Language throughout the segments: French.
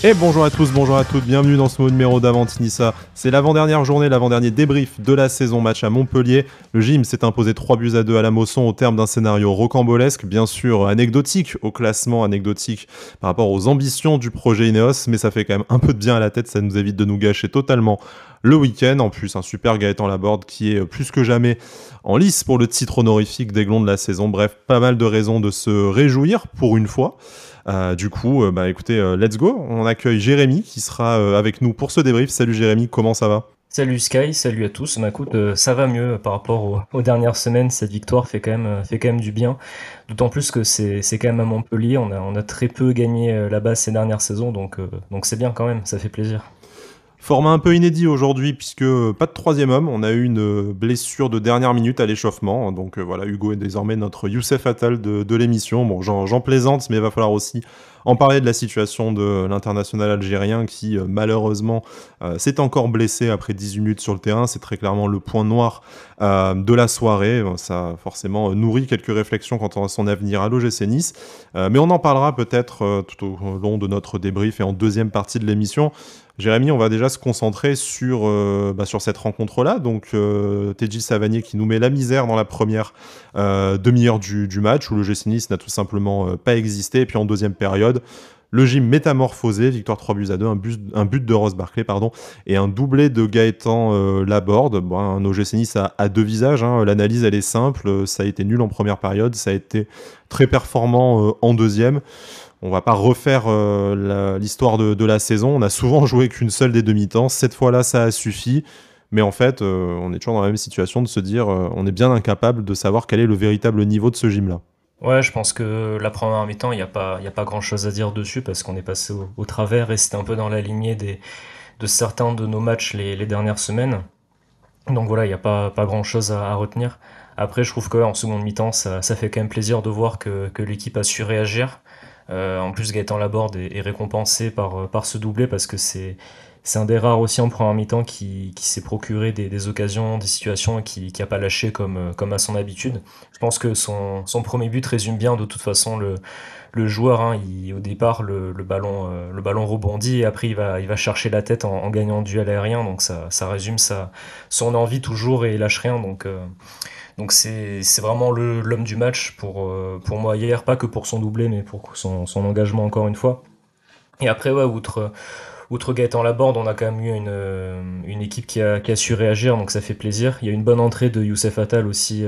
Et bonjour à tous, bonjour à toutes, bienvenue dans ce nouveau numéro d'Avantinissa. C'est l'avant-dernière journée, l'avant-dernier débrief de la saison match à Montpellier. Le gym s'est imposé 3-2 à la Mosson au terme d'un scénario rocambolesque, bien sûr anecdotique au classement, anecdotique par rapport aux ambitions du projet Ineos, mais ça fait quand même un peu de bien à la tête, ça nous évite de nous gâcher totalement le week-end. En plus, un super Gaëtan Laborde qui est plus que jamais en lice pour le titre honorifique d'Aiglon de la saison. Bref, pas mal de raisons de se réjouir pour une fois. Écoutez, let's go. On accueille Jérémy qui sera avec nous pour ce débrief. Salut Jérémy, comment ça va? Salut Sky, salut à tous. Bah écoute, ça va mieux par rapport aux dernières semaines. Cette victoire fait quand même du bien. D'autant plus que c'est quand même à Montpellier. On a très peu gagné là-bas ces dernières saisons, donc c'est bien quand même. Ça fait plaisir. Format un peu inédit aujourd'hui puisque pas de troisième homme. On a eu une blessure de dernière minute à l'échauffement. Donc voilà, Hugo est désormais notre Youssef Attal de l'émission. Bon, j'en plaisante, mais il va falloir aussi en parler de la situation de l'international algérien qui malheureusement s'est encore blessé après 18 minutes sur le terrain. C'est très clairement le point noir de la soirée. Ça forcément nourrit quelques réflexions quant à son avenir à l'OGC Nice. Mais on en parlera peut-être tout au long de notre débrief et en deuxième partie de l'émission. Jérémy, on va déjà se concentrer sur cette rencontre-là. Donc, Tedji Savanier qui nous met la misère dans la première demi-heure du match, où le GC Nice n'a tout simplement pas existé. Et puis en deuxième période, le gym métamorphosé, victoire 3-2, un but de Ross Barclay, pardon, et un doublé de Gaëtan Laborde. Bon, un OGC Nice à deux visages, hein. L'analyse, elle est simple. Ça a été nul en première période, ça a été très performant en deuxième. On va pas refaire l'histoire de la saison. On a souvent joué qu'une seule des demi-temps. Cette fois-là, ça a suffi. Mais en fait, on est toujours dans la même situation de se dire on est bien incapable de savoir quel est le véritable niveau de ce gym-là. Ouais, je pense que la première mi-temps, il y a pas grand-chose à dire dessus parce qu'on est passé au travers et c'était un peu dans la lignée de certains de nos matchs les dernières semaines. Donc voilà, il n'y a pas grand-chose à retenir. Après, je trouve qu'en seconde mi-temps, ça fait quand même plaisir de voir que l'équipe a su réagir. En plus, Gaëtan Laborde est récompensé par ce doublé parce que c'est un des rares aussi en première mi-temps qui s'est procuré des occasions, des situations et qui a pas lâché comme à son habitude. Je pense que son premier but résume bien de toute façon le joueur. Hein. Au départ, le ballon rebondit et après il va chercher la tête en gagnant le duel aérien. Donc ça résume son envie toujours et il lâche rien. Donc c'est vraiment l'homme du match pour moi hier, pas que pour son doublé, mais pour son engagement encore une fois. Et après, ouais, outre Gaëtan Laborde, on a quand même eu une équipe qui a su réagir, donc ça fait plaisir. Il y a une bonne entrée de Youssef Attal aussi,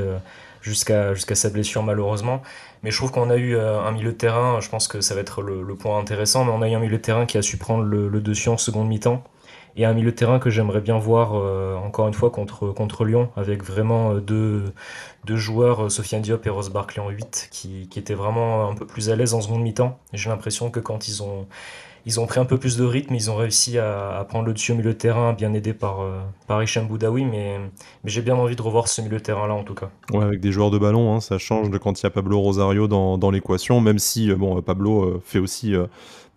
jusqu'à sa blessure malheureusement. Mais je trouve qu'on a eu un milieu de terrain, je pense que ça va être le point intéressant, mais on a eu un milieu de terrain qui a su prendre le dessus en seconde mi-temps. Et un milieu de terrain que j'aimerais bien voir encore une fois contre Lyon, avec vraiment deux joueurs, Sofiane Diop et Ross Barkley en 8, qui étaient vraiment un peu plus à l'aise en seconde mi-temps. Et j'ai l'impression que quand ils ont pris un peu plus de rythme, ils ont réussi à prendre le dessus au milieu de terrain, bien aidé par Hicham Boudaoui, mais j'ai bien envie de revoir ce milieu de terrain-là en tout cas. Ouais, avec des joueurs de ballon, hein, ça change de quand il y a Pablo Rosario dans l'équation, même si Pablo fait aussi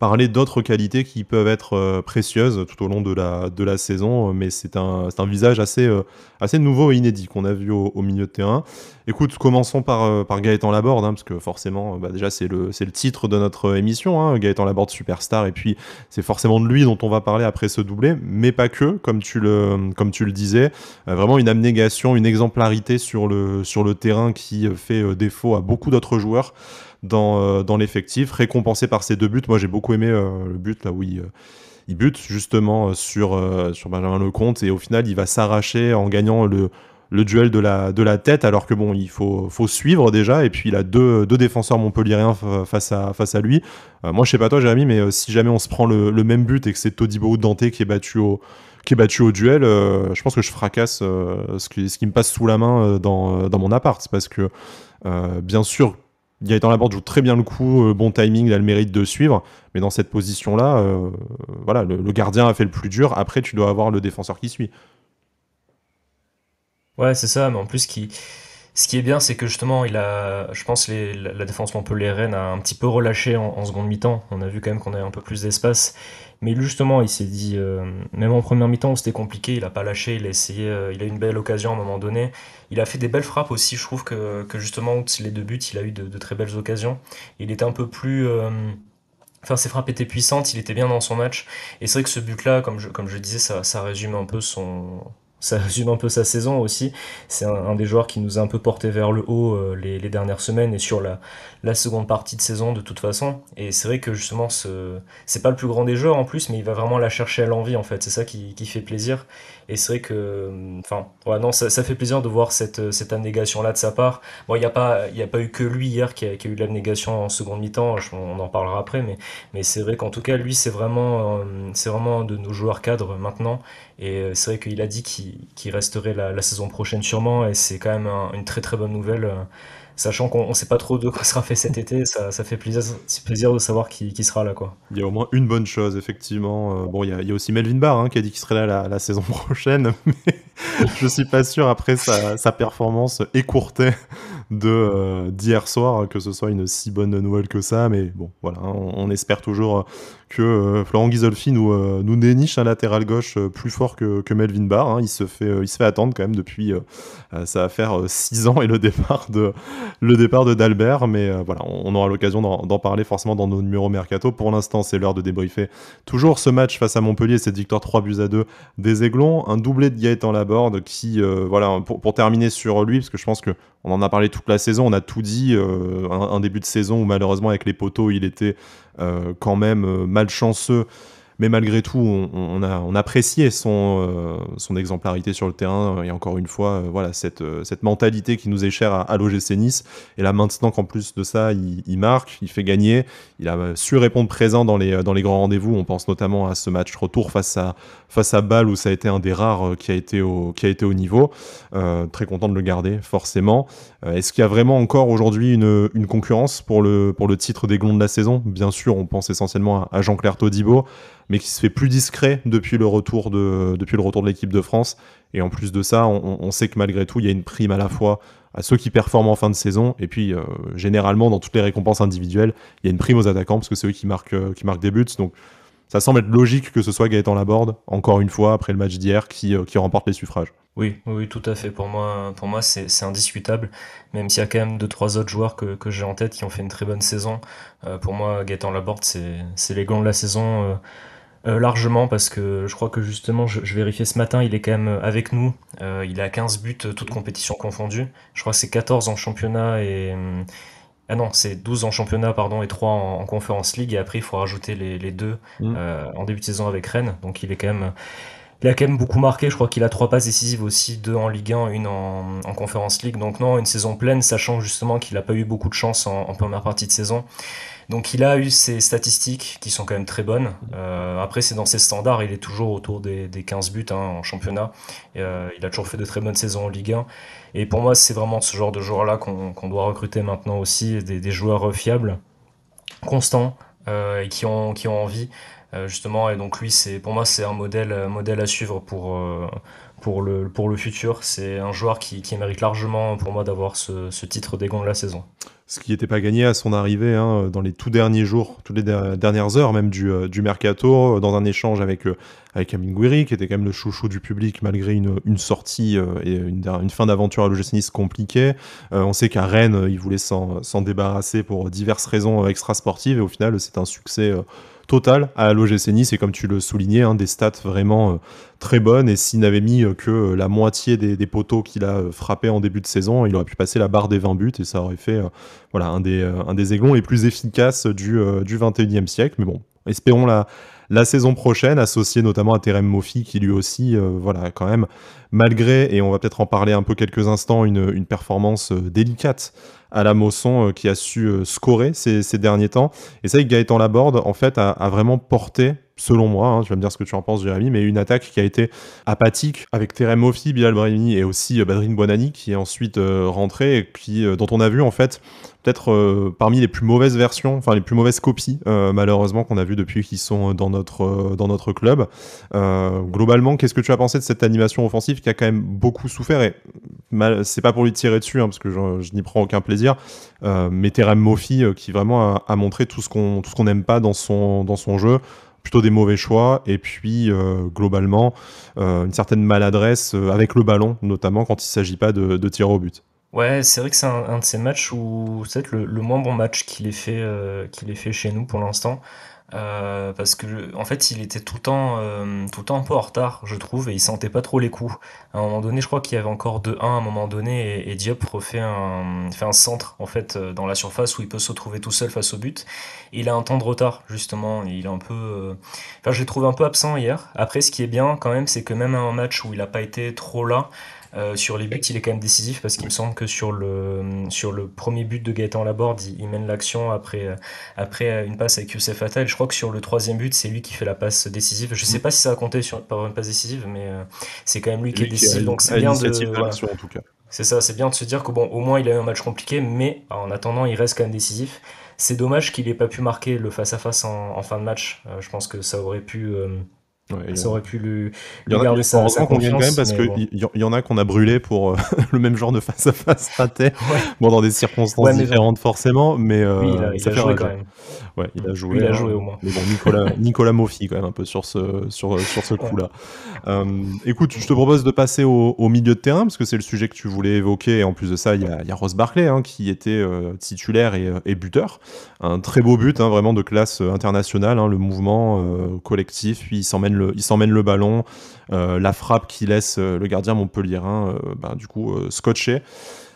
parler d'autres qualités qui peuvent être précieuses tout au long de la saison, mais c'est un visage assez nouveau et inédit qu'on a vu au milieu de terrain. Écoute, commençons par Gaëtan Laborde, hein, parce que forcément, déjà c'est le titre de notre émission, hein, Gaëtan Laborde superstar, et puis c'est forcément de lui dont on va parler après ce doublé, mais pas que, comme tu le disais. Vraiment une abnégation, une exemplarité sur le terrain qui fait défaut à beaucoup d'autres joueurs dans l'effectif, récompensé par ses deux buts. Moi j'ai beaucoup aimé le but là où il bute justement sur Benjamin Lecomte et au final il va s'arracher en gagnant le duel de la tête alors que bon il faut suivre déjà et puis il a deux défenseurs montpelliérains face à lui. Moi je sais pas toi Jérémy mais si jamais on se prend le même but et que c'est Todibo ou Dante qui est battu au duel, je pense que je fracasse ce qui me passe sous la main dans mon appart parce que bien sûr Gaëtan Laborde joue très bien le coup, bon timing, il a le mérite de suivre, mais dans cette position-là, voilà, le gardien a fait le plus dur. Après, tu dois avoir le défenseur qui suit. Ouais, c'est ça, mais en plus, ce qui est bien, c'est que justement, je pense, la défense montpelliéraine a un petit peu relâché en seconde mi-temps. On a vu quand même qu'on avait un peu plus d'espace. Mais lui, justement, il s'est dit, même en première mi-temps où c'était compliqué, il a pas lâché, il a essayé, il a eu une belle occasion à un moment donné. Il a fait des belles frappes aussi, je trouve que justement, outre les deux buts, il a eu de très belles occasions. Il était un peu plus, Enfin, ses frappes étaient puissantes, il était bien dans son match. Et c'est vrai que ce but-là, comme je disais, ça résume un peu ça résume un peu sa saison aussi. C'est un des joueurs qui nous a un peu porté vers le haut les dernières semaines et sur la seconde partie de saison de toute façon. Et c'est vrai que justement, c'est pas le plus grand des joueurs en plus, mais il va vraiment la chercher à l'envie en fait. C'est ça qui fait plaisir. Et c'est vrai que, enfin, ouais, non, ça fait plaisir de voir cette abnégation-là de sa part. Bon, il y a pas eu que lui hier qui a eu de l'abnégation en seconde mi-temps. On en parlera après, mais c'est vrai qu'en tout cas, lui, c'est vraiment un de nos joueurs cadres maintenant. Et c'est vrai qu'il a dit qu'il resterait la saison prochaine sûrement. Et c'est quand même une très très bonne nouvelle. Sachant qu'on ne sait pas trop de quoi sera fait cet été, ça fait plaisir, c'est plaisir de savoir qu'il sera là, quoi. Il y a au moins une bonne chose, effectivement. Bon, il y a aussi Melvin Barr hein, qui a dit qu'il serait là la saison prochaine, mais je suis pas sûr après sa performance écourtée d'hier soir que ce soit une si bonne nouvelle que ça. Mais bon, voilà, hein, on espère toujours que Florent Ghisolfi nous déniche un latéral gauche plus fort que Melvin Barr. Hein. Il se fait attendre quand même depuis. Ça va faire 6 ans et le départ de Dalbert, mais voilà, on aura l'occasion d'en parler forcément dans nos numéros mercato. Pour l'instant, c'est l'heure de débriefer toujours ce match face à Montpellier, cette victoire 3-2 des Aiglons, un doublé de Gaëtan Laborde qui, voilà, pour terminer sur lui, parce que je pense que on en a parlé toute la saison, on a tout dit, un début de saison où malheureusement avec les poteaux, il était quand même malchanceux. Mais malgré tout, on appréciait son exemplarité sur le terrain. Et encore une fois, voilà, cette mentalité qui nous est chère à l'OGC Nice. Et là, maintenant qu'en plus de ça, il marque, il fait gagner, il a su répondre présent dans les grands rendez-vous. On pense notamment à ce match retour face à Bâle, où ça a été un des rares qui a été au niveau. Très content de le garder, forcément. Est-ce qu'il y a vraiment encore aujourd'hui une concurrence pour le titre des Glons de la saison? Bien sûr, on pense essentiellement à Jean-Claire Todibo, mais qui se fait plus discret depuis le retour de l'équipe de France. Et en plus de ça, on sait que malgré tout, il y a une prime à la fois à ceux qui performent en fin de saison, et puis généralement, dans toutes les récompenses individuelles, il y a une prime aux attaquants, parce que c'est eux qui marquent des buts. Donc ça semble être logique que ce soit Gaëtan Laborde, encore une fois, après le match d'hier, qui remporte les suffrages. Oui, oui, oui, tout à fait. Pour moi, c'est indiscutable. Même s'il y a quand même deux, trois autres joueurs que j'ai en tête qui ont fait une très bonne saison. Pour moi, Gaëtan Laborde, c'est les glands de la saison. Largement parce que je crois que justement, je vérifiais ce matin, il est quand même avec nous. Il a 15 buts, toutes compétitions confondues. Je crois que c'est 14 en championnat et... ah non, c'est 12 en championnat, pardon, et 3 en Conference League. Et après, il faut rajouter les deux Mm. en début de saison avec Rennes. Donc il a quand même beaucoup marqué. Je crois qu'il a 3 passes décisives aussi, 2 en Ligue 1, une en Conference League. Donc non, une saison pleine, sachant justement qu'il n'a pas eu beaucoup de chance en première partie de saison. Donc il a eu ses statistiques qui sont quand même très bonnes. Après, c'est dans ses standards, il est toujours autour des 15 buts hein, en championnat. Il a toujours fait de très bonnes saisons en Ligue 1. Et pour moi, c'est vraiment ce genre de joueurs-là qu'on doit recruter maintenant aussi, des joueurs fiables, constants et qui ont envie. Justement, et donc lui, pour moi, c'est un modèle à suivre pour le futur. C'est un joueur qui mérite largement pour moi d'avoir ce titre des Gants de la saison. Ce qui n'était pas gagné à son arrivée hein, dans les tout derniers jours, toutes les dernières heures même du mercato, dans un échange avec Amine Gouiri, qui était quand même le chouchou du public malgré une sortie et une fin d'aventure à l'OGC Nice compliquée. On sait qu'à Rennes, il voulait s'en débarrasser pour diverses raisons extrasportives, et au final, c'est un succès total à l'OGC Nice, et comme tu le soulignais, hein, des stats vraiment très bonnes, et s'il n'avait mis que la moitié des poteaux qu'il a frappés en début de saison, il aurait pu passer la barre des 20 buts, et ça aurait fait voilà, un des aiglons les plus efficaces du 21e siècle. Mais bon, espérons la saison prochaine, associé notamment à Terem Moffi, qui lui aussi, voilà, quand même, malgré, et on va peut-être en parler un peu quelques instants, une performance délicate à la Mosson, qui a su scorer ces derniers temps. Et ça, Gaëtan Laborde, en fait, a vraiment porté, selon moi, hein, tu vas me dire ce que tu en penses, Jérémy, mais une attaque qui a été apathique avec Terem Moffi, Bilal Brahimi et aussi Badrine Buonanni, qui est ensuite rentré, et dont on a vu, en fait, peut-être parmi les plus mauvaises versions, enfin les plus mauvaises copies, malheureusement, qu'on a vu depuis qu'ils sont dans notre club. Globalement, qu'est-ce que tu as pensé de cette animation offensive qui a quand même beaucoup souffert, et c'est pas pour lui tirer dessus, hein, parce que je n'y prends aucun plaisir, mais Terem Moffi qui vraiment a montré tout ce qu'on n'aime pas dans son jeu, plutôt des mauvais choix, et puis globalement une certaine maladresse avec le ballon, notamment quand il ne s'agit pas de tirer au but. Ouais, c'est vrai que c'est un de ces matchs où c'est peut-être le moins bon match qu'il ait fait chez nous pour l'instant. Parce que en fait, il était tout le temps un peu en retard, je trouve, et il sentait pas trop les coups. À un moment donné, je crois qu'il y avait encore 2-1 à un moment donné, et Diop fait un centre en fait dans la surface où il peut se retrouver tout seul face au but. Et il a un temps de retard justement. Et il est un peu, enfin, je l'ai trouvé un peu absent hier. Après, ce qui est bien quand même, c'est que même à un match où il a pas été trop là. Sur les buts, il est quand même décisif parce qu'il me semble que sur le premier but de Gaëtan Laborde, il mène l'action après une passe avec Youssef Attal. Je crois que sur le troisième but, c'est lui qui fait la passe décisive. Je sais Mm. pas si ça a compté par une passe décisive, mais c'est quand même lui C'est qui est lui qui est décisif. Donc c'est à bien l'initiative de de voilà, l'action en tout cas. c'est ça, c'est bien de se dire que bon, au moins il a eu un match compliqué, mais en attendant, il reste quand même décisif. C'est dommage qu'il ait pas pu marquer le face-à-face en fin de match. Je pense que Ouais, ça aurait pu il y lui en a, garder sa heureusement qu'on gagne quand même confiance, parce mais qu'il bon. y en a qu'on a brûlé pour le même genre de face à face raté. Ouais, Bon, dans des circonstances ouais, mais bon, différentes forcément, lui, mais il ça a fait joué quand rager. même. Ouais, il a Lui, joué, il a hein, joué au moins. mais bon, Nicolas Moffi quand même un peu sur ce Ouais. coup-là. Écoute, je te propose de passer au milieu de terrain, parce que c'est le sujet que tu voulais évoquer, et en plus de ça, il y a Ross Barkley, hein, qui était titulaire et buteur. Un très beau but, hein, vraiment de classe internationale, hein, le mouvement collectif, puis il s'emmène le ballon, la frappe qui laisse le gardien montpelliérain, du coup, scotché.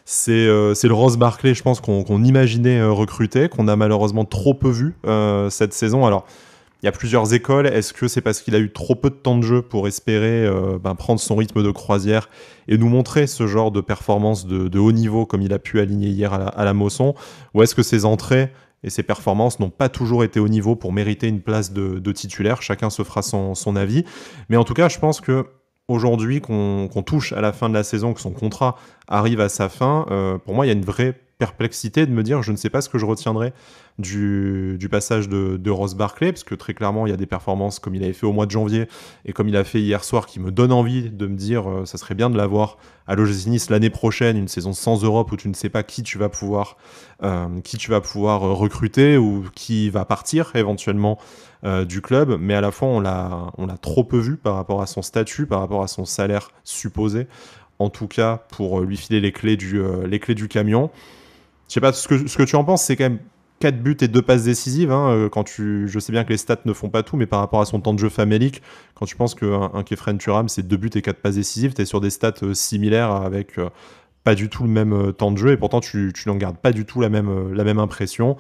C'est le Ross Barkley, je pense, qu'on imaginait recruter, qu'on a malheureusement trop peu vu cette saison. Alors, il y a plusieurs écoles. Est-ce que c'est parce qu'il a eu trop peu de temps de jeu pour espérer prendre son rythme de croisière et nous montrer ce genre de performance de haut niveau comme il a pu aligner hier à la Mosson? Ou est-ce que ses entrées et ses performances n'ont pas toujours été au niveau pour mériter une place de titulaire? Chacun se fera son avis. Mais en tout cas, je pense que aujourd'hui qu'on touche à la fin de la saison, que son contrat arrive à sa fin, pour moi, il y a une vraie perplexité de me dire je ne sais pas ce que je retiendrai du passage de Ross Barkley, parce que très clairement, il y a des performances comme il avait fait au mois de janvier et comme il a fait hier soir qui me donnent envie de me dire ça serait bien de l'avoir à l'OGC Nice l'année prochaine, une saison sans Europe où tu ne sais pas qui tu vas pouvoir recruter ou qui va partir éventuellement du club, mais à la fois on l'a trop peu vu par rapport à son statut, par rapport à son salaire supposé, en tout cas pour lui filer les clés du camion. Je sais pas ce que tu en penses, c'est quand même 4 buts et 2 passes décisives. Hein, je sais bien que les stats ne font pas tout, mais par rapport à son temps de jeu famélique, quand tu penses qu'un Kefren Turam, c'est 2 buts et 4 passes décisives, tu es sur des stats similaires avec pas du tout le même temps de jeu, et pourtant tu n'en gardes pas du tout la même impression.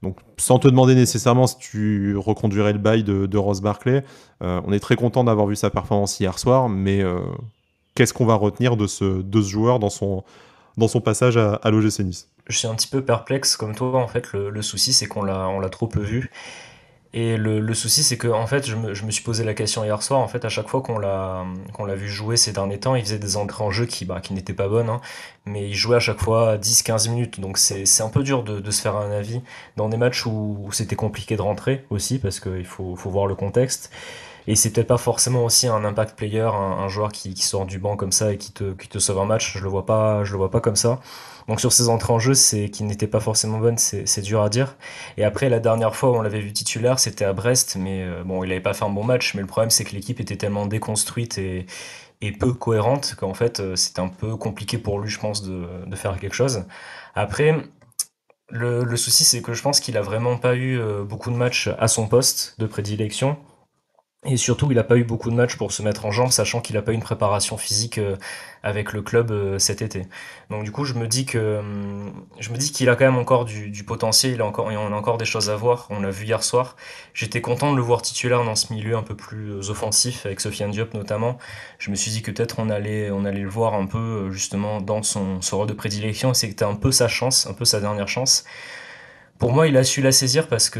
Donc, sans te demander nécessairement si tu reconduirais le bail de Ross Barkley, on est très content d'avoir vu sa performance hier soir, mais qu'est-ce qu'on va retenir de ce joueur dans son passage à l'OGC Nice? Je suis un petit peu perplexe comme toi. En fait, le souci, c'est on l'a trop peu vu. Et le souci, c'est que en fait, je me suis posé la question hier soir. En fait, à chaque fois qu'on l'a vu jouer ces derniers temps, il faisait des entrées en jeu qui n'étaient pas bonnes, hein, mais il jouait à chaque fois 10-15 minutes. Donc c'est un peu dur de se faire un avis dans des matchs où c'était compliqué de rentrer aussi, parce qu'il faut voir le contexte. Et c'est peut-être pas forcément aussi un impact player, un joueur qui sort du banc comme ça et qui te sauve un match. Je le vois pas comme ça. Donc sur ses entrées en jeu, c'est qui n'étaient pas forcément bonnes, c'est dur à dire. Et après, la dernière fois où on l'avait vu titulaire, c'était à Brest, mais bon, il avait pas fait un bon match. Mais le problème, c'est que l'équipe était tellement déconstruite et peu cohérente qu'en fait, c'était un peu compliqué pour lui, je pense, de faire quelque chose. Après, le souci, c'est que je pense qu'il a vraiment pas eu beaucoup de matchs à son poste de prédilection. Et surtout, il n'a pas eu beaucoup de matchs pour se mettre en jambe, sachant qu'il n'a pas eu une préparation physique avec le club cet été. Donc du coup, je me dis qu'il a quand même encore du potentiel, on a encore des choses à voir. On l'a vu hier soir. J'étais content de le voir titulaire dans ce milieu un peu plus offensif, avec Sofiane Diop notamment. Je me suis dit que peut-être on allait le voir un peu justement dans son rôle de prédilection. Et c'était un peu sa chance, un peu sa dernière chance. Pour moi, il a su la saisir parce que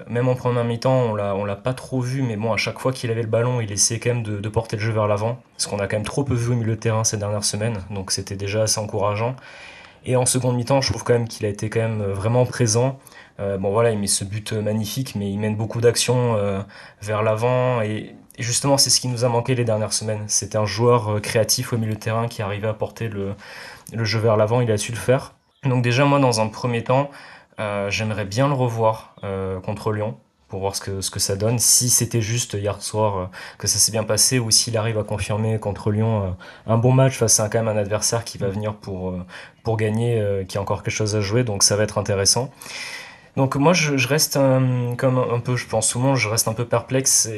même en première mi-temps, on l'a pas trop vu, mais bon, à chaque fois qu'il avait le ballon, il essayait quand même de porter le jeu vers l'avant, parce qu'on a quand même trop peu vu au milieu de terrain ces dernières semaines, donc c'était déjà assez encourageant. Et en seconde mi-temps, je trouve quand même qu'il a été quand même vraiment présent. Bon voilà, il met ce but magnifique, mais il mène beaucoup d'actions vers l'avant, et justement, c'est ce qui nous a manqué les dernières semaines. C'était un joueur créatif au milieu de terrain qui arrivait à porter le jeu vers l'avant, il a su le faire. Donc déjà, moi, dans un premier temps, j'aimerais bien le revoir contre Lyon pour voir ce que ça donne. Si c'était juste hier soir que ça s'est bien passé ou s'il arrive à confirmer contre Lyon un bon match face à quand même un adversaire qui va venir pour gagner, qui a encore quelque chose à jouer, donc ça va être intéressant. Donc moi je reste comme un peu, je pense souvent, je reste un peu perplexe,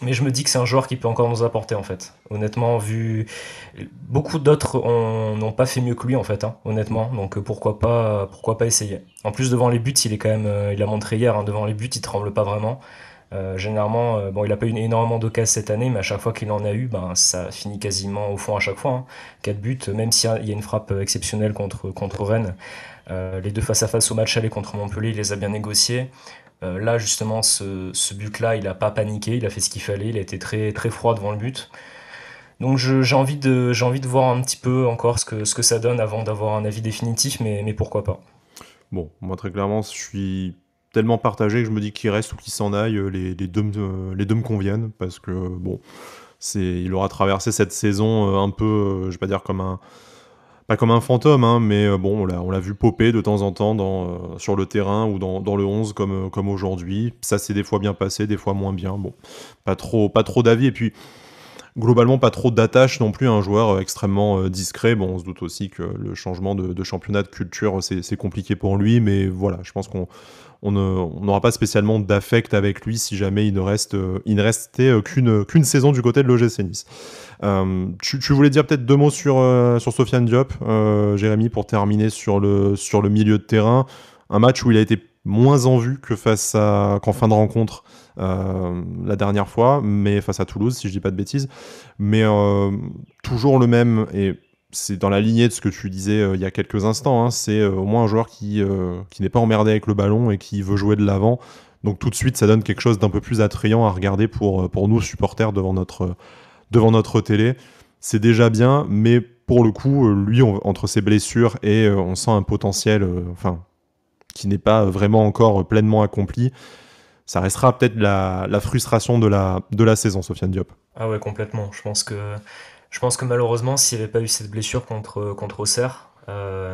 mais je me dis que c'est un joueur qui peut encore nous apporter en fait. Honnêtement, vu beaucoup d'autres n'ont pas fait mieux que lui en fait, hein, honnêtement. Donc pourquoi pas essayer. En plus devant les buts, il est quand même, il a montré hier, hein, devant les buts, il tremble pas vraiment. Généralement, bon, il a pas eu énormément d'occasions cette année, mais à chaque fois qu'il en a eu, ben ça finit quasiment au fond à chaque fois, hein. 4 buts, même s'il y a une frappe exceptionnelle contre Rennes. Les deux face-à-face au match aller contre Montpellier, il les a bien négociés. Là, justement, ce but-là, il n'a pas paniqué, il a fait ce qu'il fallait, il a été très, très froid devant le but. Donc j'ai envie de voir un petit peu encore ce que ça donne avant d'avoir un avis définitif, mais pourquoi pas. Bon, moi très clairement, je suis tellement partagé que je me dis qu'il reste ou qu'il s'en aille, les deux me conviennent, parce que bon, il aura traversé cette saison un peu, je vais pas dire pas comme un fantôme, hein, mais bon, on l'a vu popper de temps en temps sur le terrain ou dans le 11 comme aujourd'hui. Ça s'est des fois bien passé, des fois moins bien. Bon, pas trop d'avis. Et puis, globalement, pas trop d'attache non plus à un joueur extrêmement discret. Bon, on se doute aussi que le changement de championnat de culture, c'est compliqué pour lui. Mais voilà, je pense on n'aura pas spécialement d'affect avec lui si jamais il ne restait qu'une saison du côté de l'OGC Nice. Tu voulais dire peut-être deux mots sur Sofiane Diop, Jérémy, pour terminer sur le milieu de terrain. Un match où il a été moins en vue que qu'en fin de rencontre la dernière fois, mais face à Toulouse, si je dis pas de bêtises. Mais toujours le même, et c'est dans la lignée de ce que tu disais il y a quelques instants, hein, c'est au moins un joueur qui n'est pas emmerdé avec le ballon et qui veut jouer de l'avant. Donc tout de suite, ça donne quelque chose d'un peu plus attrayant à regarder pour nous, supporters, devant notre télé. C'est déjà bien, mais pour le coup, lui, entre ses blessures et on sent un potentiel qui n'est pas vraiment encore pleinement accompli. Ça restera peut-être la frustration de la saison, Sofiane Diop. Ah ouais, complètement. Je pense que malheureusement, s'il n'y avait pas eu cette blessure contre Auxerre,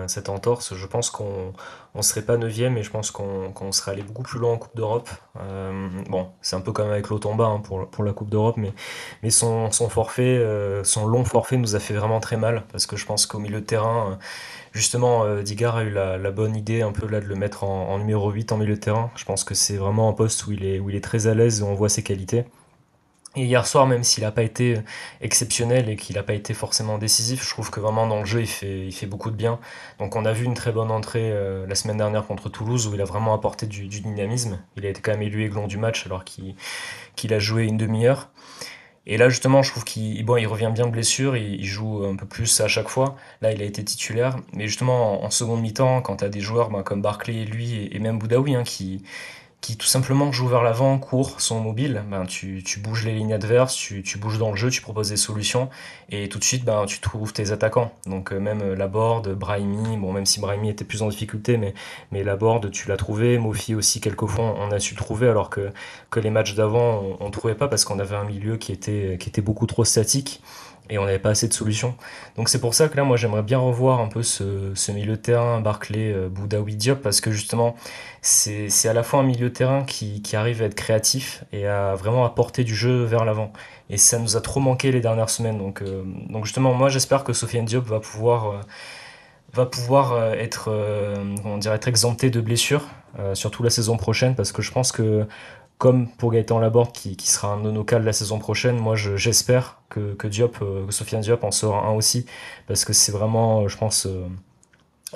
cette entorse, je pense qu'on serait pas neuvième et je pense qu'on serait allé beaucoup plus loin en Coupe d'Europe. Bon, c'est un peu comme avec l'Automba, hein, pour la Coupe d'Europe, mais son forfait, son long forfait nous a fait vraiment très mal parce que je pense qu'au milieu de terrain, justement, Digard a eu la bonne idée un peu là de le mettre en numéro 8 en milieu de terrain. Je pense que c'est vraiment un poste où il est très à l'aise et on voit ses qualités. Et hier soir, même s'il n'a pas été exceptionnel et qu'il n'a pas été forcément décisif, je trouve que vraiment dans le jeu, il fait beaucoup de bien. Donc on a vu une très bonne entrée la semaine dernière contre Toulouse où il a vraiment apporté du dynamisme. Il a été quand même élu aiglon du match alors qu'il a joué une demi-heure. Et là justement, je trouve il revient bien de blessure, il joue un peu plus à chaque fois. Là, il a été titulaire, mais justement en seconde mi-temps, quand tu as des joueurs comme Barclay, lui et même Boudaoui, hein, qui tout simplement jouent vers l'avant, courent, sont mobiles, ben tu bouges les lignes adverses, tu bouges dans le jeu, tu proposes des solutions, et tout de suite ben, tu trouves tes attaquants. Donc même Laborde, Brahimi, bon même si Brahimi était plus en difficulté, mais Laborde tu l'as trouvé, Mofi aussi quelquefois on a su le trouver, alors que les matchs d'avant on trouvait pas parce qu'on avait un milieu qui était beaucoup trop statique et on n'avait pas assez de solutions. Donc c'est pour ça que là moi j'aimerais bien revoir un peu ce milieu de terrain, Barclay, Boudaoui, Diop, parce que justement c'est à la fois un milieu de terrain qui arrive à être créatif et à vraiment apporter du jeu vers l'avant. Et ça nous a trop manqué les dernières semaines. Donc justement, moi j'espère que Sofiane Diop va pouvoir être, comment dire, être exempté de blessures, surtout la saison prochaine, parce que je pense que comme pour Gaëtan Laborde qui sera un nonocal la saison prochaine, moi j'espère que Sofiane Diop en sera un aussi, parce que c'est vraiment, je pense,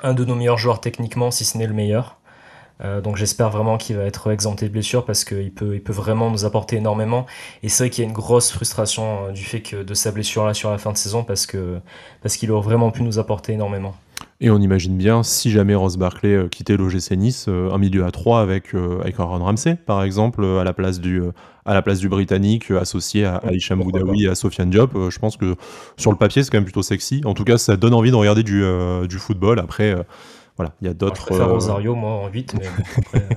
un de nos meilleurs joueurs techniquement, si ce n'est le meilleur. Donc j'espère vraiment qu'il va être exempté de blessure parce qu'il il peut vraiment nous apporter énormément. Et c'est vrai qu'il y a une grosse frustration du fait que de sa blessure là sur la fin de saison parce qu'il aurait vraiment pu nous apporter énormément. Et on imagine bien, si jamais Ross Barclay quittait l'OGC Nice, un milieu à 3 avec Aaron Ramsey, par exemple, à la place du Britannique, associé à Hicham Boudaoui et à Sofiane Diop. Je pense que sur le papier, c'est quand même plutôt sexy. En tout cas, ça donne envie de regarder du football. Après, voilà, il y a Je d'autres. préfère Rosario, moi, en 8, mais bon, après.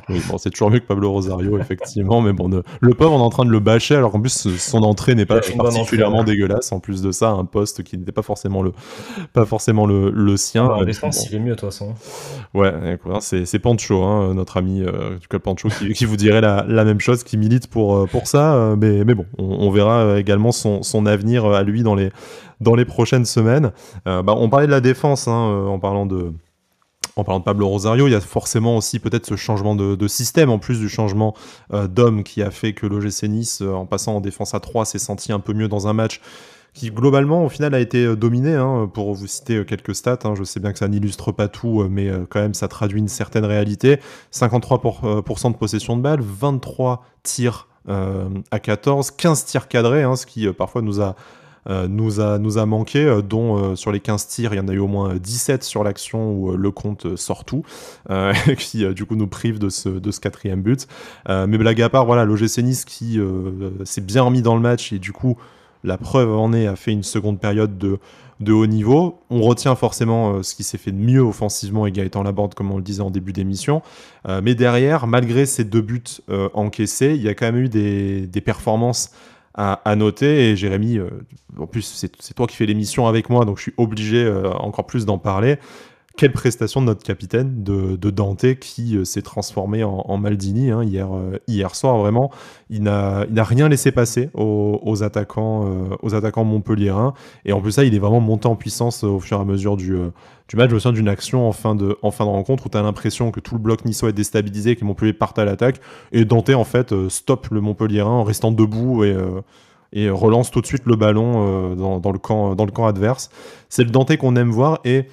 Oui, bon, c'est toujours mieux que Pablo Rosario, effectivement, mais bon, le pauvre, on est en train de le bâcher, alors qu'en plus, son entrée n'est Il pas a fait une bonne entrée, ouais. particulièrement dégueulasse. En plus de ça, un poste qui n'était pas forcément le Ah sien. bah, en Et puis défense, bon, il est mieux, de toute façon. ouais, écoute, hein, c'est Pancho, hein, notre ami du club Pancho, qui vous dirait la même chose, qui milite pour ça. Mais bon, on verra également son avenir à lui dans les prochaines semaines. On parlait de la défense, hein, en parlant de Pablo Rosario, il y a forcément aussi peut-être ce changement de système, en plus du changement d'homme qui a fait que l'OGC Nice, en passant en défense à 3, s'est senti un peu mieux dans un match qui globalement au final a été dominé, hein, pour vous citer quelques stats, hein. Je sais bien que ça n'illustre pas tout, mais quand même ça traduit une certaine réalité. 53% de possession de balle, 23 tirs à 14, 15 tirs cadrés, hein, ce qui parfois nous a manqué, dont sur les 15 tirs, il y en a eu au moins 17 sur l'action où le compte sort tout, qui du coup nous prive de ce quatrième but. Mais blague à part, voilà, l'OGC Nice qui s'est bien remis dans le match et du coup, la preuve en est, a fait une seconde période de haut niveau. On retient forcément ce qui s'est fait de mieux offensivement et Gaëtan Laborde, comme on le disait en début d'émission. Mais derrière, malgré ces 2 buts encaissés, il y a quand même eu des performances à noter. Et Jérémy, en plus, c'est toi qui fais l'émission avec moi, donc je suis obligé encore plus d'en parler. Quelle prestation de notre capitaine, de Dante, qui s'est transformé en Maldini, hein, hier soir, vraiment. Il n'a rien laissé passer aux attaquants montpelliérains. Et en plus, ça, il est vraiment monté en puissance au fur et à mesure du match. Je me souviens d'une action en fin de rencontre où tu as l'impression que tout le bloc niçois est déstabilisé, que Montpellier parte à l'attaque. Et Dante, en fait, stoppe le Montpelliérain en restant debout et relance tout de suite le ballon dans le camp adverse. C'est le Dante qu'on aime voir. Et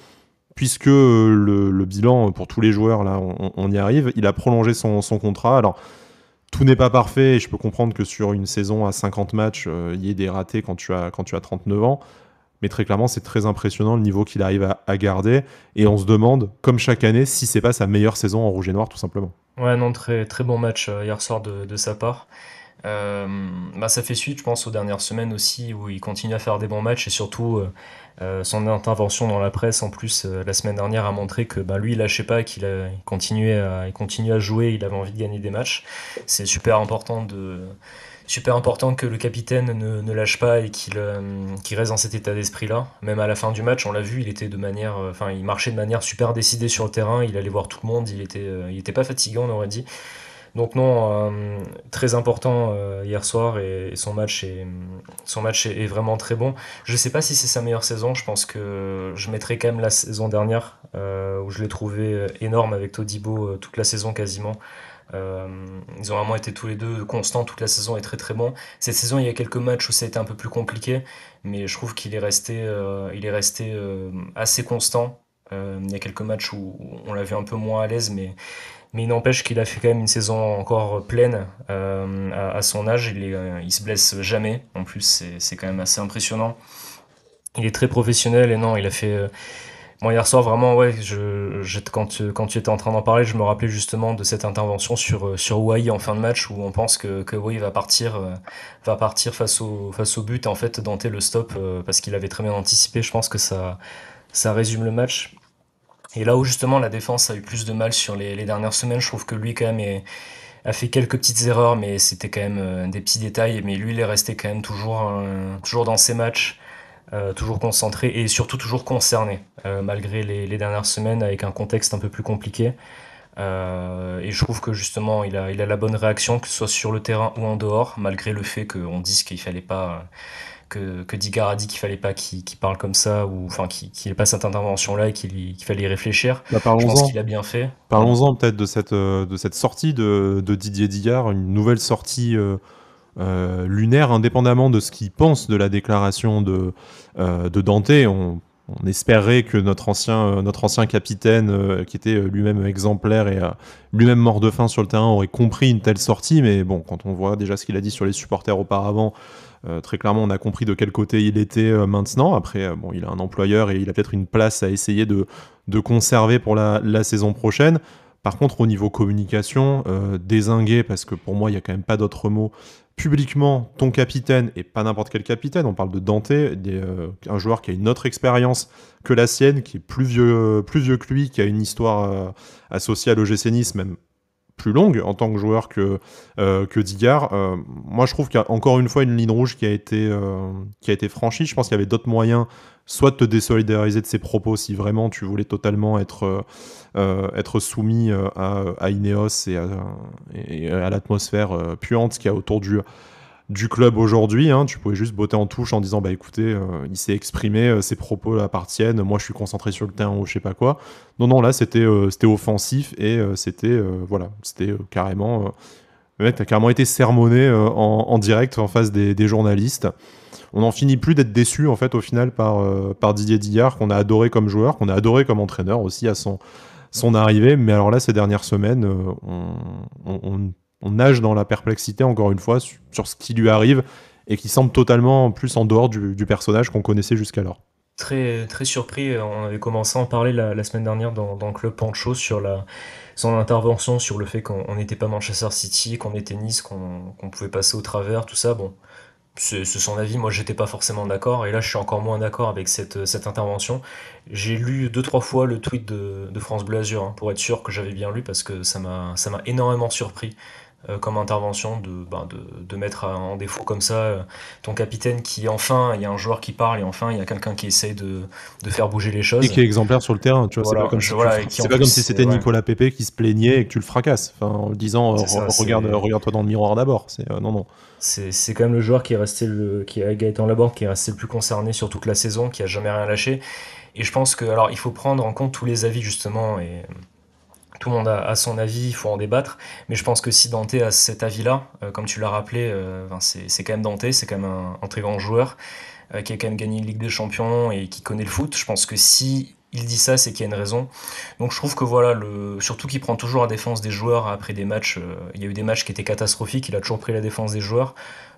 puisque le bilan pour tous les joueurs, là, on y arrive, il a prolongé son contrat. Alors, tout n'est pas parfait, et je peux comprendre que sur une saison à 50 matchs, il y ait des ratés quand tu as 39 ans. Mais très clairement, c'est très impressionnant le niveau qu'il arrive à garder. Et on se demande, comme chaque année, si c'est pas sa meilleure saison en rouge et noir, tout simplement. Ouais, non, très, très bon match hier soir de sa part. Ça fait suite, je pense, aux dernières semaines aussi, où il continue à faire des bons matchs et surtout son intervention dans la presse, en plus, la semaine dernière, a montré que lui, il lâchait pas, il continuait à jouer, il avait envie de gagner des matchs. C'est super important que le capitaine ne lâche pas et qu'il reste dans cet état d'esprit-là. Même à la fin du match, on l'a vu, il marchait de manière super décidée sur le terrain, il allait voir tout le monde, il était pas fatigué, on aurait dit. Donc non, très important hier soir et son match est vraiment très bon. Je sais pas si c'est sa meilleure saison, je pense que je mettrais quand même la saison dernière où je l'ai trouvé énorme avec Todibo toute la saison quasiment. Euh, Ils ont vraiment été tous les deux constants toute la saison et très très bons. Cette saison, il y a quelques matchs où ça a été un peu plus compliqué, mais je trouve qu'il est resté assez constant. Il y a quelques matchs où on l'a vu un peu moins à l'aise, mais il n'empêche qu'il a fait quand même une saison encore pleine à son âge. Il se blesse jamais. En plus, c'est quand même assez impressionnant. Il est très professionnel et non, il a fait. Bon, hier soir, vraiment, ouais, quand tu étais en train d'en parler, je me rappelais justement de cette intervention sur Wai en fin de match où on pense que Wai va partir face au but. Et en fait, Dante le stop parce qu'il avait très bien anticipé. Je pense que ça résume le match. Et là où justement la défense a eu plus de mal sur les dernières semaines, je trouve que lui quand même a fait quelques petites erreurs, mais c'était quand même des petits détails. Mais lui, il est resté quand même toujours dans ses matchs, toujours concentré et surtout toujours concerné, malgré les dernières semaines avec un contexte un peu plus compliqué. Et je trouve que justement, il a la bonne réaction, que ce soit sur le terrain ou en dehors, malgré le fait qu'on dise qu'il fallait pas que Digard a dit qu'il fallait pas qu'il parle comme ça, ou enfin qu'il ait pas cette intervention-là et qu'il fallait y réfléchir. Je pense Parlons-en. qu'il a bien fait. Pardon. Parlons-en peut-être de cette sortie de Didier Digard, une nouvelle sortie lunaire, indépendamment de ce qu'il pense de la déclaration de Dante. On espérait que notre ancien capitaine, qui était lui-même exemplaire et lui-même mort de faim sur le terrain, aurait compris une telle sortie. Mais bon, quand on voit déjà ce qu'il a dit sur les supporters auparavant, très clairement, on a compris de quel côté il était maintenant. Après, bon, il a un employeur et il a peut-être une place à essayer de conserver pour la saison prochaine. Par contre, au niveau communication, dézingué, parce que pour moi, il n'y a quand même pas d'autre mot, publiquement, ton capitaine, et pas n'importe quel capitaine, on parle de Dante, un joueur qui a une autre expérience que la sienne, qui est plus vieux que lui, qui a une histoire associée à l'OGC Nice, même plus longue en tant que joueur que Digard. Moi, je trouve qu'il y a encore une fois une ligne rouge qui a été franchie. Je pense qu'il y avait d'autres moyens, soit de te désolidariser de ses propos si vraiment tu voulais totalement être soumis à Ineos et à l'atmosphère puante qu'il y a autour du club aujourd'hui, hein. Tu pouvais juste botter en touche en disant bah écoutez, il s'est exprimé, ses propos appartiennent, moi je suis concentré sur le terrain ou je sais pas quoi. Non, là c'était offensif et c'était carrément. Le mec a carrément été sermonné en direct en face des journalistes. On n'en finit plus d'être déçu en fait au final par Didier Digard, qu'on a adoré comme joueur, qu'on a adoré comme entraîneur aussi à son arrivée. Mais alors là, ces dernières semaines, on nage dans la perplexité, encore une fois, sur ce qui lui arrive et qui semble totalement plus en dehors du personnage qu'on connaissait jusqu'alors. Très, très surpris, on avait commencé à en parler la semaine dernière dans le Club Pancho sur son intervention, sur le fait qu'on n'était pas Manchester City, qu'on était Nice, qu'on pouvait passer au travers, tout ça. Bon, c'est son avis, moi j'étais pas forcément d'accord, et là je suis encore moins d'accord avec cette intervention. J'ai lu deux trois fois le tweet de France Bleu Azur, hein, pour être sûr que j'avais bien lu, parce que ça m'a énormément surpris comme intervention de mettre en défaut comme ça ton capitaine qui enfin, il y a un joueur qui parle, et enfin il y a quelqu'un qui essaye de faire bouger les Et choses. qui est exemplaire sur le terrain, tu vois, c'est pas Voilà, comme si voilà, et qui c'est en pas comme plus, si c'était ouais, Nicolas Pepe qui se plaignait et que tu le fracasses, enfin, en le disant c'est ça, regarde-toi dans le miroir d'abord. Non. c'est quand même le joueur qui est resté qui a Gaëtan Laborde, qui est resté le plus concerné sur toute la saison, qui a jamais rien lâché. Et je pense que, alors, il faut prendre en compte tous les avis, justement, et tout le monde a son avis, il faut en débattre. Mais je pense que si Dante a cet avis-là, comme tu l'as rappelé, ben, c'est quand même Dante, c'est quand même un très grand joueur, qui a quand même gagné une Ligue des Champions et qui connaît le foot. Je pense que si il dit ça, c'est qu'il y a une raison. Donc je trouve que voilà, surtout qu'il prend toujours la défense des joueurs après des matchs. Il y a eu des matchs qui étaient catastrophiques, il a toujours pris la défense des joueurs.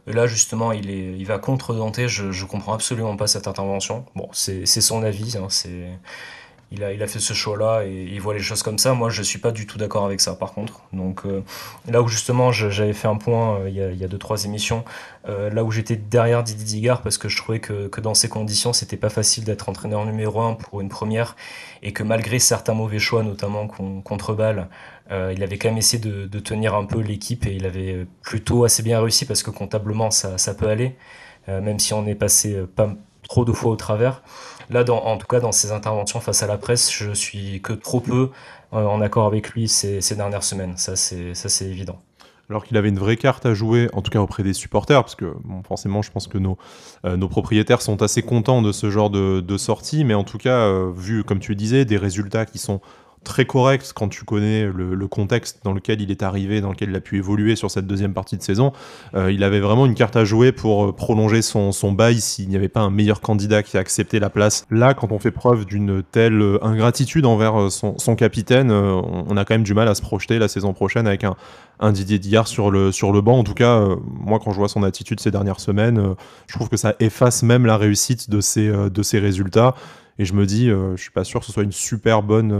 Et là, justement, il va contre Dante. Je comprends absolument pas cette intervention. Bon, c'est son avis, hein, il a fait ce choix-là et il voit les choses comme ça. Moi, je suis pas du tout d'accord avec ça, par contre. Donc, là où justement, j'avais fait un point il y a deux, trois émissions, là où j'étais derrière Didier Digard, parce que je trouvais que dans ces conditions, c'était pas facile d'être entraîneur numéro un pour une première, et que malgré certains mauvais choix, notamment contre Bâle, il avait quand même essayé de tenir un peu l'équipe, et il avait plutôt assez bien réussi, parce que comptablement, ça peut aller, même si on est passé pas trop de fois au travers. Là, en tout cas, dans ses interventions face à la presse, je suis que trop peu en accord avec lui ces dernières semaines. Ça, c'est évident. Alors qu'il avait une vraie carte à jouer, en tout cas auprès des supporters, parce que bon, forcément, je pense que nos propriétaires sont assez contents de ce genre de sortie, mais en tout cas, vu, comme tu le disais, des résultats qui sont très corrects quand tu connais le contexte dans lequel il est arrivé, dans lequel il a pu évoluer sur cette deuxième partie de saison, il avait vraiment une carte à jouer pour prolonger son bail s'il n'y avait pas un meilleur candidat qui a accepté la place. Là, quand on fait preuve d'une telle ingratitude envers son capitaine, on a quand même du mal à se projeter la saison prochaine avec un Didier Digard sur le banc. En tout cas, moi, quand je vois son attitude ces dernières semaines, je trouve que ça efface même la réussite de ses résultats. Et je me dis, je suis pas sûr que ce soit une super bonne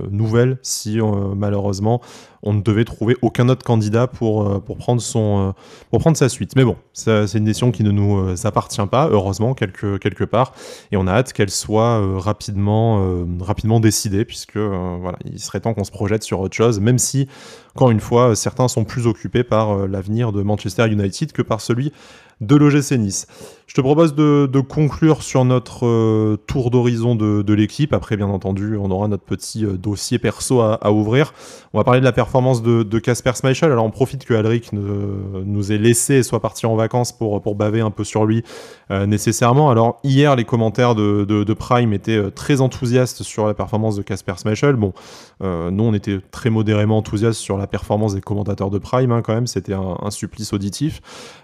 nouvelle si malheureusement on ne devait trouver aucun autre candidat pour prendre sa suite. Mais bon, c'est une décision qui ne nous appartient pas, heureusement, quelque part. Et on a hâte qu'elle soit rapidement décidée, puisque voilà, il serait temps qu'on se projette sur autre chose, même si, encore une fois, certains sont plus occupés par l'avenir de Manchester United que par celui de l'OGC Nice. Je te propose de conclure sur notre tour d'horizon de l'équipe. Après, bien entendu, on aura notre petit dossier perso à ouvrir. On va parler de la performance de Kasper Schmeichel. Alors, on profite que Alric nous ait laissé et soit parti en vacances pour baver un peu sur lui nécessairement. Alors, hier, les commentaires de Prime étaient très enthousiastes sur la performance de Kasper Schmeichel. Bon, nous, on était très modérément enthousiastes sur la performance des commentateurs de Prime, hein, quand même. C'était un supplice auditif.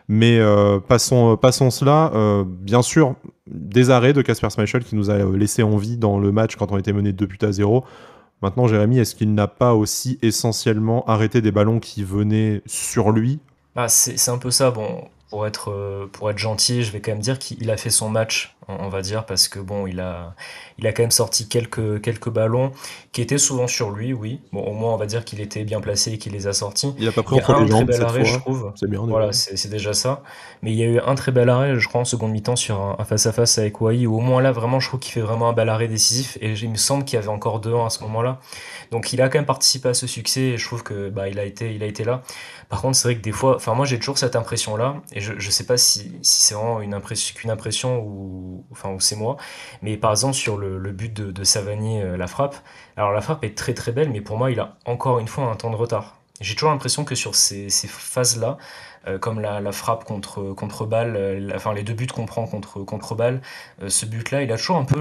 Mais passons cela. Bien sûr, des arrêts de Kasper Schmeichel qui nous a laissé en vie dans le match quand on était mené 2-0. Maintenant, Jérémy, est-ce qu'il n'a pas aussi essentiellement arrêté des ballons qui venaient sur lui ? Ah, c'est un peu ça. Bon, pour être gentil, je vais quand même dire qu'il a fait son match, on va dire, parce que bon, il a quand même sorti quelques ballons qui étaient souvent sur lui, oui. Bon, au moins, on va dire qu'il était bien placé et qu'il les a sortis. Il a pas pris Il y a entre les un très jambes bel cette arrêt, je fois, trouve. c'est bien déjà. Voilà, c'est déjà ça. Mais il y a eu un très bel arrêt, je crois, en seconde mi-temps sur un face-à-face avec Wai, où au moins là, vraiment, je trouve qu'il fait vraiment un bel arrêt décisif. Et il me semble qu'il y avait encore 2-1 à ce moment-là. Donc il a quand même participé à ce succès et je trouve que bah, il a été là. Par contre, c'est vrai que des fois, enfin moi j'ai toujours cette impression-là et je sais pas si c'est vraiment qu'une impression ou enfin ou c'est moi, mais par exemple sur le but de Savani, la frappe. Alors la frappe est très très belle, mais pour moi il a encore une fois un temps de retard. J'ai toujours l'impression que sur ces phases-là, comme la frappe contre balle, enfin les deux buts qu'on prend contre balle, ce but-là, il a toujours un peu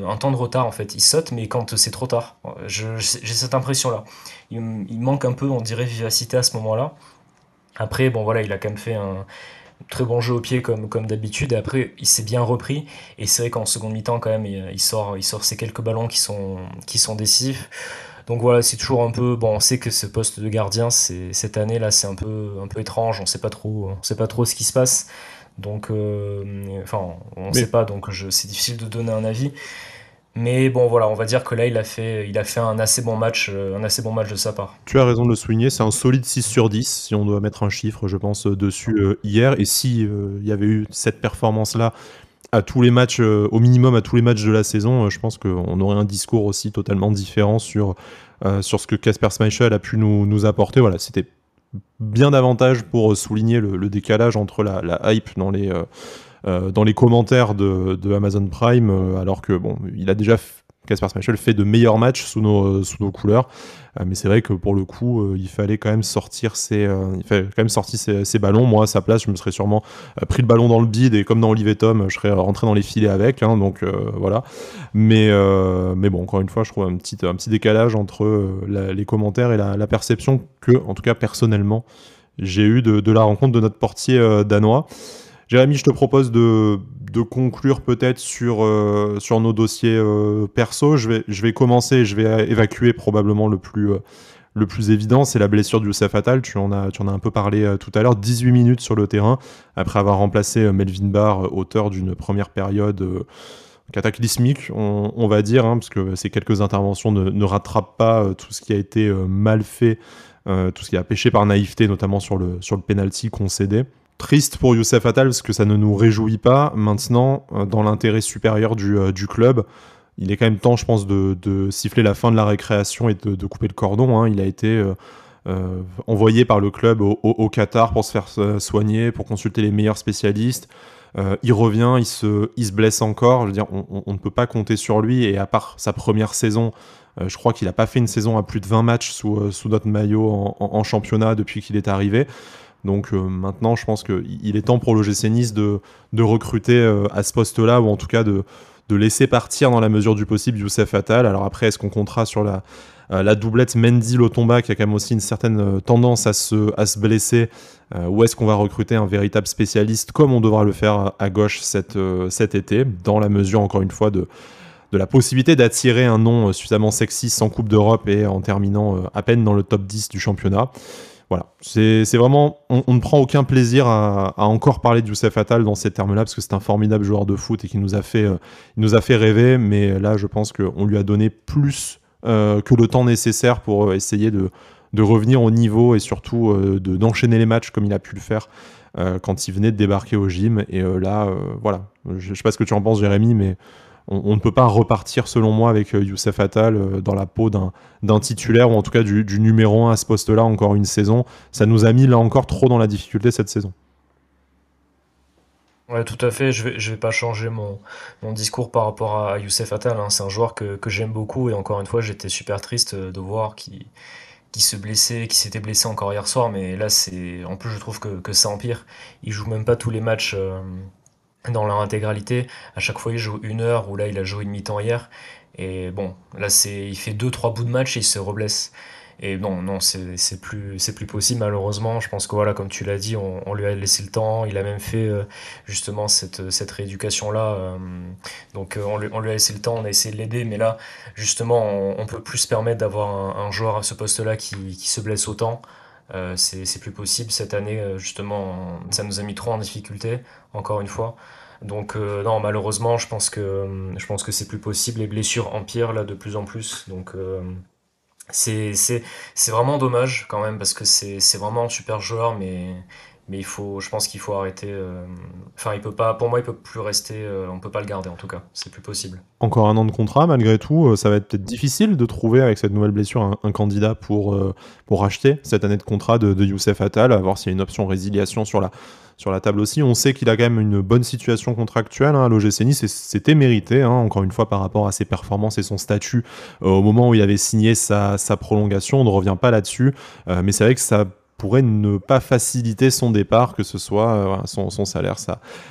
un temps de retard en fait. Il saute, mais quand c'est trop tard. J'ai cette impression-là. Il manque un peu, on dirait, vivacité à ce moment-là. Après, bon voilà, il a quand même fait un très bon jeu au pied comme d'habitude. Et après, il s'est bien repris. Et c'est vrai qu'en seconde mi-temps, quand même, il sort ces quelques ballons qui sont décisifs. Donc voilà, c'est toujours un peu. Bon, on sait que ce poste de gardien, cette année-là, c'est un peu étrange. On sait pas trop ce qui se passe. Donc, enfin, on Mais sait pas. Donc, c'est difficile de donner un avis. Mais bon, voilà, on va dire que là, il a fait un assez bon match de sa part. tu as raison de le souligner, c'est un solide 6 sur 10 si on doit mettre un chiffre, je pense, dessus hier. Et si il y avait eu cette performance-là à tous les matchs, au minimum à tous les matchs de la saison, je pense qu'on aurait un discours aussi totalement différent sur ce que Kasper Schmeichel a pu nous apporter. Voilà, c'était bien davantage pour souligner le décalage entre la hype dans les commentaires de Amazon Prime, alors que bon, il a déjà Kasper Schmeichel fait de meilleurs matchs sous nos couleurs, mais c'est vrai que pour le coup, il fallait quand même sortir ses ballons. Moi, à sa place, je me serais sûrement pris le ballon dans le bide et comme dans Olivier Tom, je serais rentré dans les filets avec. Hein, donc voilà. Mais bon, encore une fois, je trouve un petit décalage entre les commentaires et la perception que, en tout cas personnellement, j'ai eu de la rencontre de notre portier danois. Jérémy, je te propose de conclure peut-être sur nos dossiers perso. Je vais commencer et je vais évacuer probablement le plus évident, c'est la blessure de Youssef Attal. Tu en as un peu parlé tout à l'heure. 18 minutes sur le terrain, après avoir remplacé Melvin Barr, auteur d'une première période cataclysmique, on va dire, hein, parce que ces quelques interventions ne rattrapent pas tout ce qui a été mal fait, tout ce qui a péché par naïveté, notamment sur le penalty concédé. Triste pour Youssef Attal parce que ça ne nous réjouit pas. Maintenant, dans l'intérêt supérieur du club, il est quand même temps, je pense, de siffler la fin de la récréation et de couper le cordon. Hein. Il a été envoyé par le club au Qatar pour se faire soigner, pour consulter les meilleurs spécialistes. Il revient, il se blesse encore. Je veux dire, on ne peut pas compter sur lui. Et à part sa première saison, je crois qu'il n'a pas fait une saison à plus de 20 matchs sous notre maillot en championnat depuis qu'il est arrivé. Donc maintenant, je pense qu'il est temps pour l'OGC Nice de recruter à ce poste-là, ou en tout cas de laisser partir dans la mesure du possible Youssef Attal. Alors après, est-ce qu'on comptera sur la doublette Mendy-Lotomba, qui a quand même aussi une certaine tendance à se blesser, ou est-ce qu'on va recruter un véritable spécialiste, comme on devra le faire à gauche cet été, dans la mesure, encore une fois, de la possibilité d'attirer un nom suffisamment sexy sans Coupe d'Europe et en terminant à peine dans le top 10 du championnat. Voilà, c'est vraiment, on ne prend aucun plaisir à encore parler de Youssef Attal dans ces termes-là, parce que c'est un formidable joueur de foot et qui nous a fait rêver, mais là, je pense qu'on lui a donné plus que le temps nécessaire pour essayer de revenir au niveau et surtout d'enchaîner les matchs comme il a pu le faire quand il venait de débarquer au gym. Et là, voilà, je ne sais pas ce que tu en penses, Jérémy, mais on ne peut pas repartir, selon moi, avec Youssef Attal dans la peau d'un titulaire, ou en tout cas du numéro 1 à ce poste-là, encore une saison. Ça nous a mis, là encore, trop dans la difficulté cette saison. Ouais, tout à fait. Je vais pas changer mon discours par rapport à Youssef Attal, hein. C'est un joueur que j'aime beaucoup et encore une fois, j'étais super triste de voir qu'il se blessait, qu'il s'était blessé encore hier soir. Mais là, en plus, je trouve que ça empire. Il joue même pas tous les matchs dans leur intégralité. À chaque fois, il joue 1 heure, ou là, il a joué une mi-temps hier. Et bon, là, il fait deux, trois bouts de match et il se reblesse. Et non, non, c'est plus possible, malheureusement. Je pense que voilà, comme tu l'as dit, on lui a laissé le temps. Il a même fait justement cette rééducation-là. Donc on lui a laissé le temps, on a essayé de l'aider. Mais là, justement, on peut plus se permettre d'avoir un joueur à ce poste-là qui se blesse autant. C'est plus possible cette année, justement, ça nous a mis trop en difficulté, encore une fois. Donc non, malheureusement, je pense que c'est plus possible. Les blessures empirent là de plus en plus. Donc c'est c'est c'est vraiment dommage quand même parce que c'est vraiment un super joueur, mais je pense qu'il faut arrêter. Enfin, il peut pas. Pour moi, il peut plus rester. On peut pas le garder en tout cas. C'est plus possible. Encore un an de contrat, malgré tout, ça va être peut-être difficile de trouver avec cette nouvelle blessure un candidat pour racheter cette année de contrat de Youssef Attal, à voir s'il y a une option résiliation sur la table aussi. On sait qu'il a quand même une bonne situation contractuelle à l'OGC Nice, et c'était mérité, encore une fois, par rapport à ses performances et son statut au moment où il avait signé sa prolongation. On ne revient pas là-dessus, mais c'est vrai que ça pourrait ne pas faciliter son départ, que ce soit son salaire,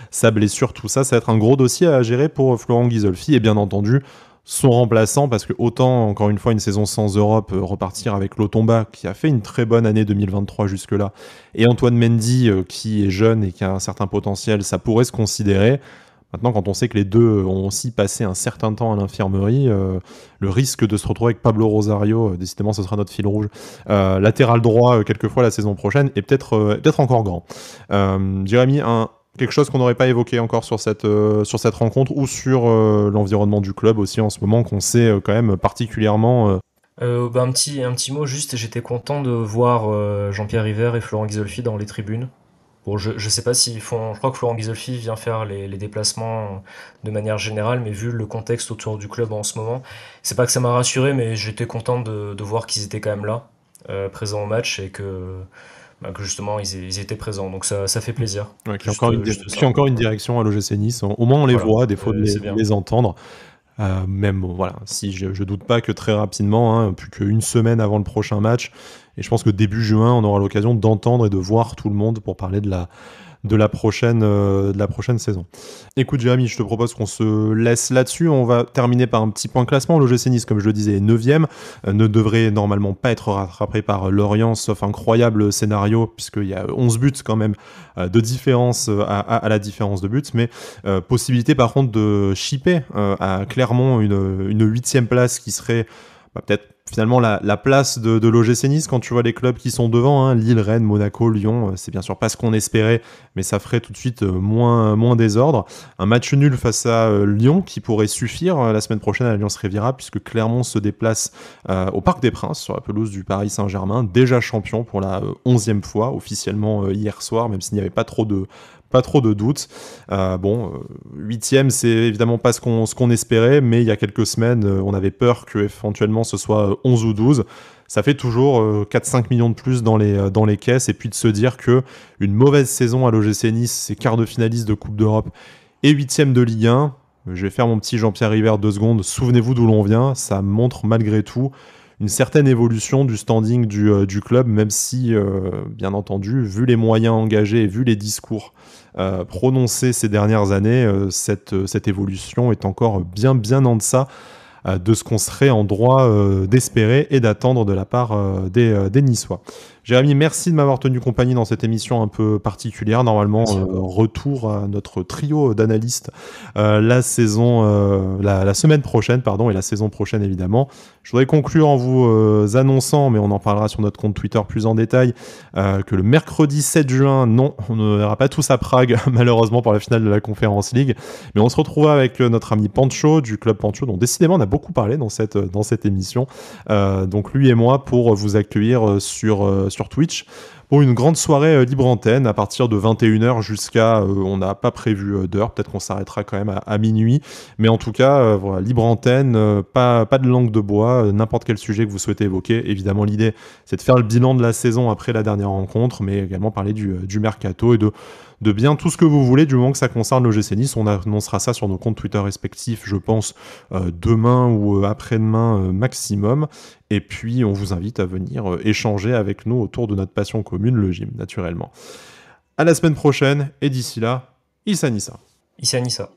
sa blessure, tout ça. Ça va être un gros dossier à gérer pour Florent Ghisolfi, et bien entendu son remplaçant, parce que autant, encore une fois, une saison sans Europe, repartir avec Lotomba, qui a fait une très bonne année 2023 jusque-là, et Antoine Mendy, qui est jeune et qui a un certain potentiel, ça pourrait se considérer. Maintenant, quand on sait que les deux ont aussi passé un certain temps à l'infirmerie, le risque de se retrouver avec Pablo Rosario, décidément ce sera notre fil rouge, latéral droit quelquefois la saison prochaine, est peut-être encore grand. Jérémy, quelque chose qu'on n'aurait pas évoqué encore sur cette rencontre, ou sur l'environnement du club aussi en ce moment, qu'on sait quand même particulièrement... Bah, un petit mot juste. J'étais content de voir Jean-Pierre River et Florent Ghisolfi dans les tribunes. Bon, je sais pas s'ils font. Je crois que Florent Ghisolfi vient faire les déplacements de manière générale, mais vu le contexte autour du club en ce moment, c'est pas que ça m'a rassuré, mais j'étais content de voir qu'ils étaient quand même là, présents au match, et que justement ils étaient présents. Donc ça fait plaisir. Ouais, qu'il y a Juste, encore une, juste qu'il y ça. a encore une direction à l'OGC Nice. Au moins on les Voilà, voit, à défaut de c'est de bien. les entendre. Même voilà, si je doute pas que très rapidement, plus qu'une semaine avant le prochain match, et je pense que début juin, on aura l'occasion d'entendre et de voir tout le monde pour parler de la prochaine saison. Écoute Jérémy, je te propose qu'on se laisse là-dessus. On va terminer par un petit point classement. L'OGC Nice, comme je le disais, est 9e, ne devrait normalement pas être rattrapé par Lorient, sauf incroyable scénario, puisqu'il y a 11 buts quand même de différence à la différence de buts, mais possibilité par contre de chipper à Clermont une 8e place qui serait peut-être finalement la place de l'OGC Nice quand tu vois les clubs qui sont devant, Lille, Rennes, Monaco, Lyon. C'est bien sûr pas ce qu'on espérait, mais ça ferait tout de suite moins désordre. Un match nul face à Lyon qui pourrait suffire la semaine prochaine à l'Alliance Riviera, puisque Clermont se déplace au Parc des Princes sur la pelouse du Paris Saint-Germain, déjà champion pour la 11e fois officiellement hier soir, même s'il n'y avait pas trop de doutes. Huitième, c'est évidemment pas ce qu'on espérait, mais il y a quelques semaines, on avait peur que éventuellement ce soit 11 ou 12. Ça fait toujours 4-5 millions de plus dans les caisses, et puis de se dire que une mauvaise saison à l'OGC Nice, c'est quart de finaliste de Coupe d'Europe et 8e de Ligue 1. Je vais faire mon petit Jean-Pierre River 2 secondes. Souvenez-vous d'où l'on vient. Ça montre malgré tout une certaine évolution du standing du club, même si, bien entendu, vu les moyens engagés et vu les discours prononcés ces dernières années, cette évolution est encore bien en deçà de ce qu'on serait en droit d'espérer et d'attendre de la part des Niçois. Jérémy, merci de m'avoir tenu compagnie dans cette émission un peu particulière. Normalement, retour à notre trio d'analystes la semaine prochaine, et la saison prochaine évidemment. Je voudrais conclure en vous annonçant, mais on en parlera sur notre compte Twitter plus en détail, que le mercredi 7 juin, non, on ne verra pas tous à Prague, malheureusement pour la finale de la Conference League, mais on se retrouvera avec notre ami Pancho du club Pancho, dont décidément on a beaucoup parlé dans cette émission. Donc lui et moi pour vous accueillir sur Twitch pour une grande soirée libre antenne à partir de 21h jusqu'à, on n'a pas prévu d'heure, peut-être qu'on s'arrêtera quand même à minuit, mais en tout cas, voilà, libre antenne, pas de langue de bois, n'importe quel sujet que vous souhaitez évoquer. Évidemment, l'idée, c'est de faire le bilan de la saison après la dernière rencontre, mais également parler du mercato et de bien tout ce que vous voulez, du moment que ça concerne l'OGC Nice. On annoncera ça sur nos comptes Twitter respectifs, je pense, demain ou après-demain maximum. Et puis, on vous invite à venir échanger avec nous autour de notre passion commune, le gym, naturellement. À la semaine prochaine, et d'ici là, Issa Nissa. Issa Nissa.